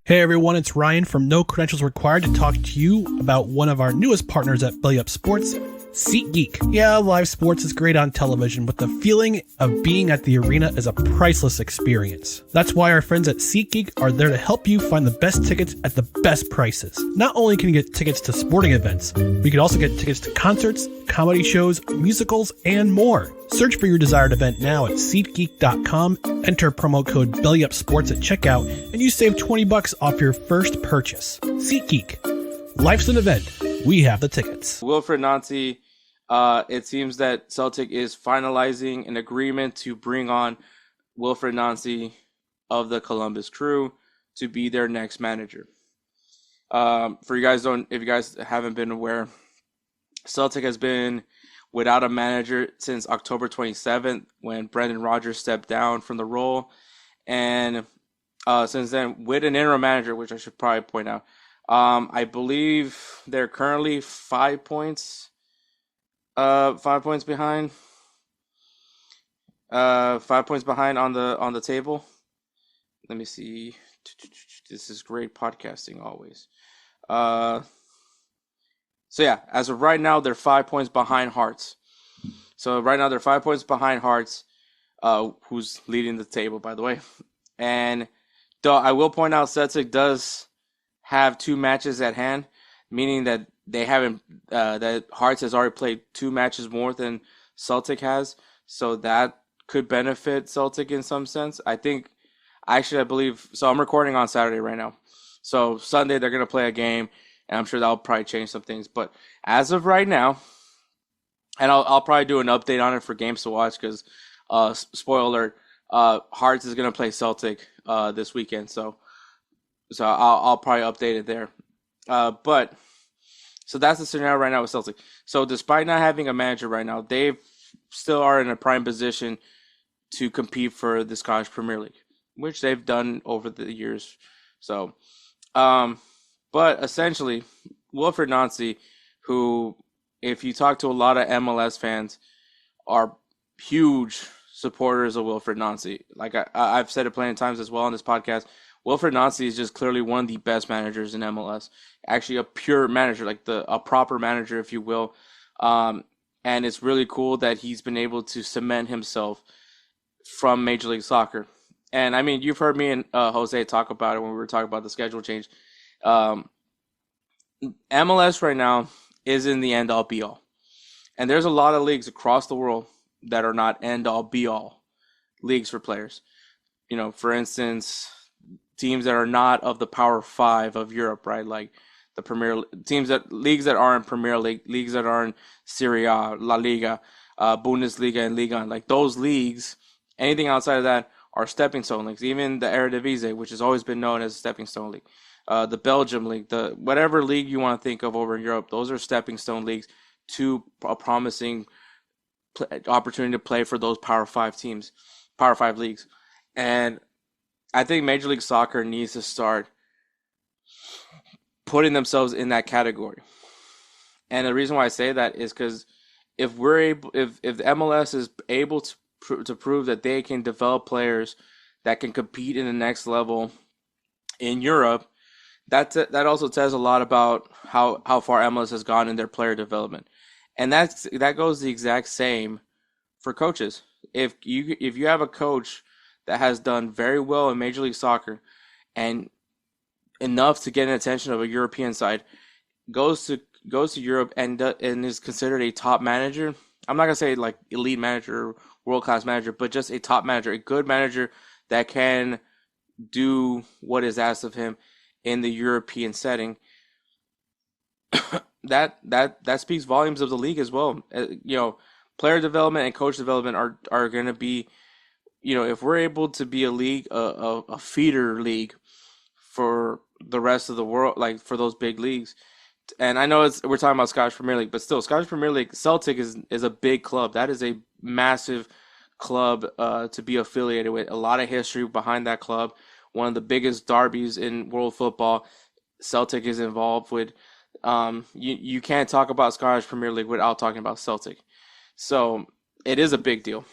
Hey everyone, it's Ryan from No Credentials Required to talk to you about one of our newest partners at Belly Up Sports, SeatGeek. Yeah, live sports is great on television, but the feeling of being at the arena is a priceless experience. That's why our friends at SeatGeek are there to help you find the best tickets at the best prices. Not only can you get tickets to sporting events, but you can also get tickets to concerts, comedy shows, musicals, and more. Search for your desired event now at SeatGeek.com, enter promo code BellyUpSports at checkout, and you save $20 off your first purchase. SeatGeek. Life's an event. We have the tickets. Wilfried Nancy, it seems that Celtic is finalizing an agreement to bring on Wilfried Nancy of the Columbus Crew to be their next manager. If you guys haven't been aware, Celtic has been without a manager since October 27th when Brendan Rodgers stepped down from the role. And since then, with an interim manager, which I should probably point out, I believe they're currently 5 points behind. 5 points behind on the table. Let me see. This is great podcasting always. So yeah, as of right now, they're 5 points behind Hearts. So right now they're 5 points behind Hearts, who's leading the table, by the way. And I will point out Celtic does have 2 matches at hand, meaning that they haven't that Hearts has already played 2 matches more than Celtic has. So that could benefit Celtic in some sense. I believe so. I'm recording on Saturday right now. So Sunday they're gonna play a game. And I'm sure that'll probably change some things. But as of right now, and I'll probably do an update on it for games to watch because, spoiler alert, Hearts is going to play Celtic this weekend. So I'll probably update it there. But so that's the scenario right now with Celtic. So despite not having a manager right now, they still are in a prime position to compete for the Scottish Premier League, which they've done over the years. So, but essentially, Wilfried Nancy, who, if you talk to a lot of MLS fans, are huge supporters of Wilfried Nancy. Like I've said it plenty of times as well on this podcast, Wilfried Nancy is just clearly one of the best managers in MLS. Actually, a pure manager, like a proper manager, if you will. And it's really cool that he's been able to cement himself from Major League Soccer. And I mean, you've heard me and Jose talk about it when we were talking about the schedule change. MLS right now isn't the end all be all, and there's a lot of leagues across the world that are not end all be all leagues for players. You know, for instance, teams that are not of the Power 5 of Europe, right? Like the Premier leagues that are in Premier League, leagues that are in Serie A, La Liga, Bundesliga, and Liga. Like those leagues, anything outside of that are stepping stone leagues. Even the Eredivisie, which has always been known as a stepping stone league. The Belgium league, whatever league you want to think of over in Europe, those are stepping stone leagues to a promising opportunity to play for those Power 5 teams, Power 5 leagues. And I think Major League Soccer needs to start putting themselves in that category. And the reason why I say that is because if the MLS is able to prove that they can develop players that can compete in the next level in Europe, that also says a lot about how far MLS has gone in their player development. And that goes the exact same for coaches. If you have a coach that has done very well in Major League Soccer and enough to get an attention of a European side, goes to Europe and is considered a top manager. I'm not gonna say like elite manager or world class manager, but just a top manager, a good manager that can do what is asked of him in the European setting. that speaks volumes of the league as well. Player development and coach development are going to be, if we're able to be a league, a feeder league for the rest of the world, like for those big leagues. And I know we're talking about Scottish Premier League, but still, Scottish Premier League, Celtic is a big club. That is a massive club to be affiliated with. A lot of history behind that club. One of the biggest derbies in world football, Celtic is involved with. You can't talk about Scottish Premier League without talking about Celtic. So it is a big deal.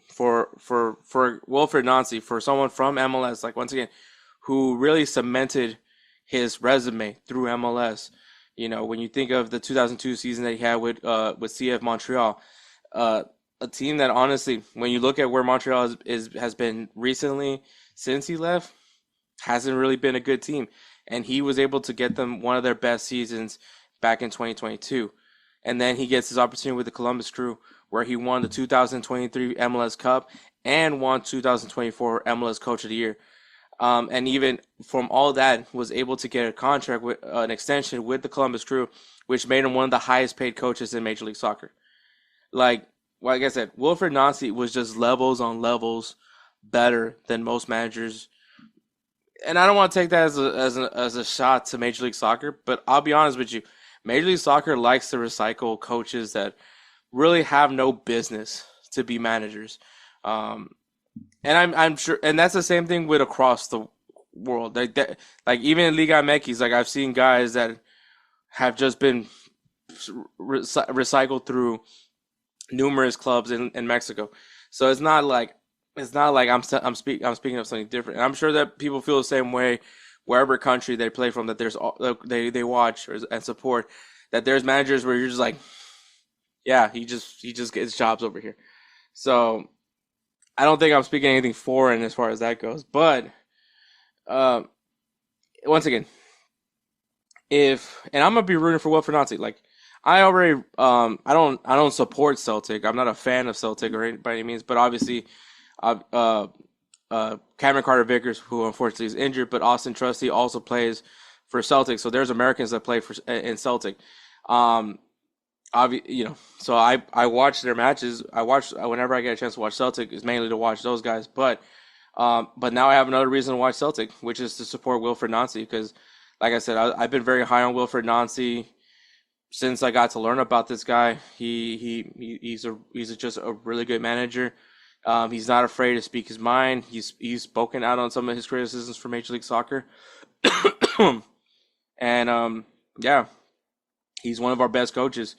For Wilfried Nancy, for someone from MLS, like once again, who really cemented his resume through MLS. You know, when you think of the 2002 season that he had with CF Montreal, a team that honestly, when you look at where Montreal has been recently since he left, hasn't really been a good team. And he was able to get them one of their best seasons back in 2022. And then he gets his opportunity with the Columbus Crew, where he won the 2023 MLS Cup and won 2024 MLS Coach of the Year. And even from all that, was able to get a contract with an extension with the Columbus Crew, which made him one of the highest paid coaches in Major League Soccer. Like I said, Wilfried Nancy was just levels on levels better than most managers. And I don't want to take that as a shot to Major League Soccer, but I'll be honest with you, Major League Soccer likes to recycle coaches that really have no business to be managers. And I'm sure, and that's the same thing with across the world. Like even in Liga MX, like I've seen guys that have just been recycled through numerous clubs in Mexico. So it's not like I'm speaking of something different. And I'm sure that people feel the same way wherever country they play from. That there's they watch and support. That there's managers where you're just like, yeah, he just gets jobs over here. So I don't think I'm speaking anything foreign as far as that goes. But once again, and I'm gonna be rooting for Wilfried Nancy. Like I already I don't support Celtic. I'm not a fan of Celtic or by any means. But obviously, Cameron Carter-Vickers, who unfortunately is injured, but Austin Trusty also plays for Celtic. So there's Americans that play in Celtic. So I watch their matches. I watch whenever I get a chance to watch Celtic is mainly to watch those guys. But now I have another reason to watch Celtic, which is to support Wilfried Nancy because, like I said, I've been very high on Wilfried Nancy since I got to learn about this guy. He's just a really good manager. He's not afraid to speak his mind. He's spoken out on some of his criticisms for Major League Soccer. And he's one of our best coaches.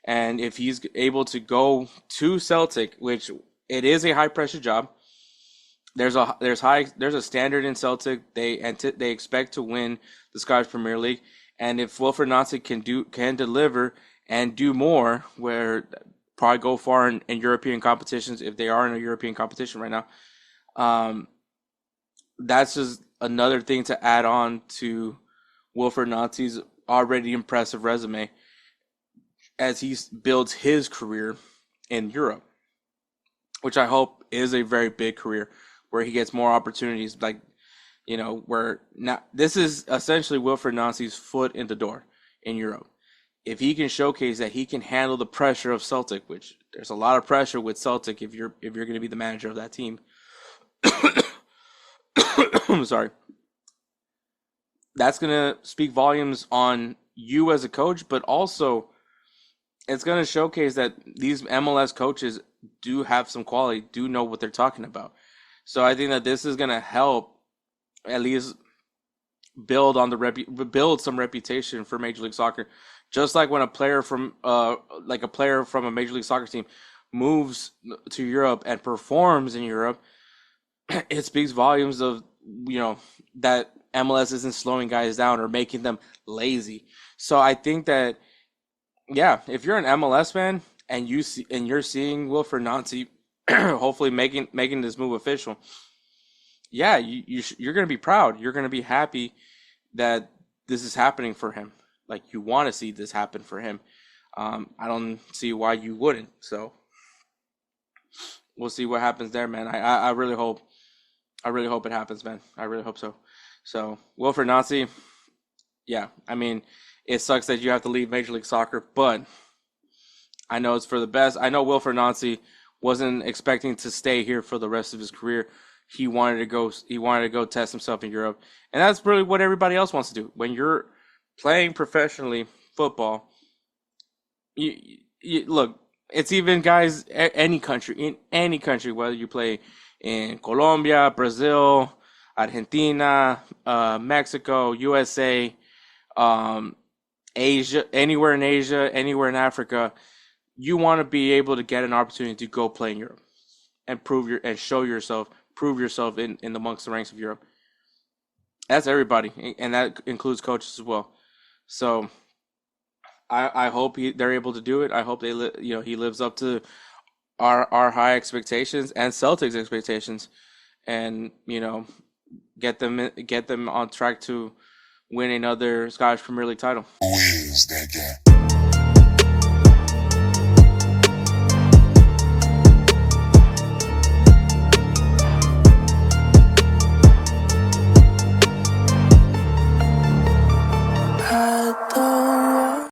And if he's able to go to Celtic, which it is a high pressure job, there's a standard in Celtic. They expect to win the Scottish Premier League, and if Wilfried Nancy can deliver and do more, where probably go far in European competitions if they are in a European competition right now. That's just another thing to add on to Wilfried Nancy's already impressive resume as he builds his career in Europe, which I hope is a very big career where he gets more opportunities. Like, you know, where now this is essentially Wilfried Nancy's foot in the door in Europe. If he can showcase that he can handle the pressure of Celtic, which there's a lot of pressure with Celtic if you're going to be the manager of that team. I'm sorry. That's going to speak volumes on you as a coach, but also it's going to showcase that these MLS coaches do have some quality, do know what they're talking about. So I think that this is going to help at least build some reputation for Major League Soccer. Just like when a player from a Major League Soccer team moves to Europe and performs in Europe, it speaks volumes of, you know, that MLS isn't slowing guys down or making them lazy. So I think that, yeah, if you're an MLS fan and you're seeing Wilfried Nancy hopefully making this move official, yeah, you're going to be proud. You're going to be happy that this is happening for him. Like, you want to see this happen for him. I don't see why you wouldn't. So we'll see what happens there, man. I really hope it happens, man. I really hope so. So Wilfried Nancy, yeah, I mean, it sucks that you have to leave Major League Soccer, but I know it's for the best. I know Wilfried Nancy wasn't expecting to stay here for the rest of his career. He wanted to go test himself in Europe. And that's really what everybody else wants to do. When you're playing professionally football, you look, it's even guys in any country, whether you play in Colombia, Brazil, Argentina, Mexico, USA, Asia, anywhere in Asia, anywhere in Africa, you want to be able to get an opportunity to go play in Europe and prove yourself in amongst the ranks of Europe. That's everybody, and that includes coaches as well. So I hope they're able to do it. I hope he lives up to our high expectations and Celtics expectations, and get them on track to win another Scottish Premier League title. Who is that guy?